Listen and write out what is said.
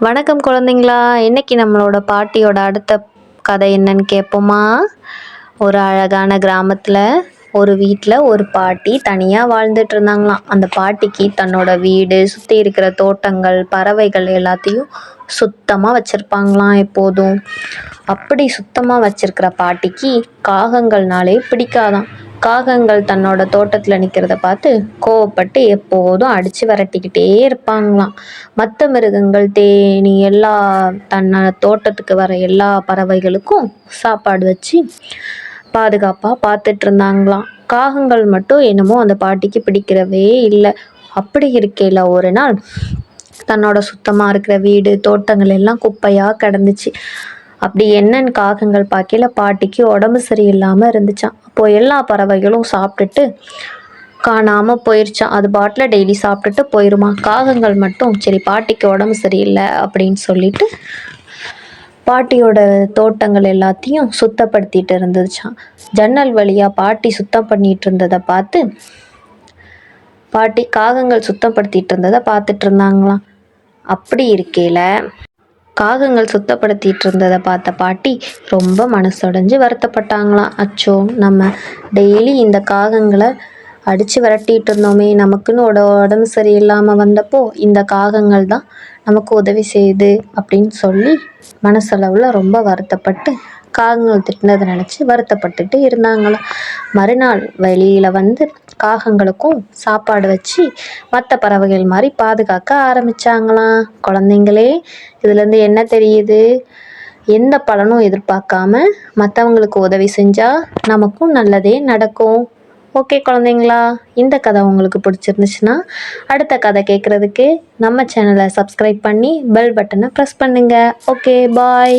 வணக்கம் குழந்தைங்களா. இன்னைக்கு நம்மளோட பாட்டியோட அடுத்த கதை என்னன்னு கேட்போமா? ஒரு அழகான கிராமத்தில் ஒரு வீட்டில் ஒரு பாட்டி தனியாக வாழ்ந்துட்டு இருந்தாங்களாம். அந்த பாட்டிக்கு தன்னோட வீடு, சுற்றி இருக்கிற தோட்டங்கள், பறவைகள் எல்லாத்தையும் சுத்தமாக வச்சுருப்பாங்களாம் எப்போதும். அப்படி சுத்தமாக வச்சிருக்கிற பாட்டிக்கு காகங்கள்னாலே பிடிக்காதான். காகங்கள் தன்னோட தோட்டத்தில் நிற்கிறத பார்த்து கோவப்பட்டு எப்போதும் அடித்து விரட்டிக்கிட்டே இருப்பாங்களாம். மற்ற மிருகங்கள், தேனி எல்லா தன்னோட தோட்டத்துக்கு வர எல்லா பறவைகளுக்கும் சாப்பாடு வச்சு பாதுகாப்பாக பார்த்துட்டு இருந்தாங்களாம். காகங்கள் மட்டும் என்னமோ அந்த பாட்டிக்கு பிடிக்கிறவே இல்லை. அப்படி இருக்கையில் ஒரு நாள் தன்னோட சுத்தமாக இருக்கிற வீடு, தோட்டங்கள் எல்லாம் குப்பையாக கிடந்துச்சு. அப்படி என்னன்னு காகங்கள் பார்க்கையில பாட்டிக்கு உடம்பு சரியில்லாமல் இருந்துச்சான். அப்போது எல்லா பறவைகளும் சாப்பிட்டுட்டு காணாமல் போயிருச்சான். அது பாட்டில் டெய்லி சாப்பிட்டுட்டு போயிருமா. காகங்கள் மட்டும் சரி பாட்டிக்கு உடம்பு சரியில்லை அப்படின்னு சொல்லிட்டு பாட்டியோட தோட்டங்கள் எல்லாத்தையும் சுத்தப்படுத்திட்டு இருந்துச்சான். ஜன்னல் வழியாக பாட்டி சுத்தம் பண்ணிட்டு இருந்ததை பார்த்து பாட்டி காகங்கள் சுத்தப்படுத்திட்டு இருந்ததை பார்த்துட்டு இருந்தாங்களாம். அப்படி இருக்கையில் காகங்கள் சுத்தப்படுத்திட்டு இருந்ததை பார்த்த பாட்டி ரொம்ப மனசுடைஞ்சு வருத்தப்பட்டாங்களாம். அச்சோ, நம்ம டெய்லி இந்த காகங்களை அடித்து விரட்டிகிட்டு இருந்தோமே, நமக்குன்னு உடம்பு சரியில்லாமல் வந்தப்போ இந்த காகங்கள் தான் நமக்கு உதவி செய்யுது அப்படின்னு சொல்லி மனசளவில் ரொம்ப வருத்தப்பட்டு காகங்கள் திட்டினதை நினச்சி வருத்தப்பட்டுட்டு இருந்தாங்களாம். மறுநாள் வெளியில் வந்து காகங்களுக்கும் சாப்பாடு வச்சு மற்ற பறவைகள் மாதிரி பாதுகாக்க ஆரம்பித்தாங்களாம். குழந்தைங்களே, இதுலேருந்து என்ன தெரியுது? எந்த பலனும் எதிர்பார்க்காம மற்றவங்களுக்கு உதவி செஞ்சால் நமக்கும் நல்லதே நடக்கும். ஓகே குழந்தைங்களா, இந்த கதை உங்களுக்கு பிடிச்சிருந்துச்சுன்னா அடுத்த கதை கேட்குறதுக்கு நம்ம சேனலை சப்ஸ்கிரைப் பண்ணி பெல் பட்டனை ப்ரெஸ் பண்ணுங்கள். ஓகே, பாய்.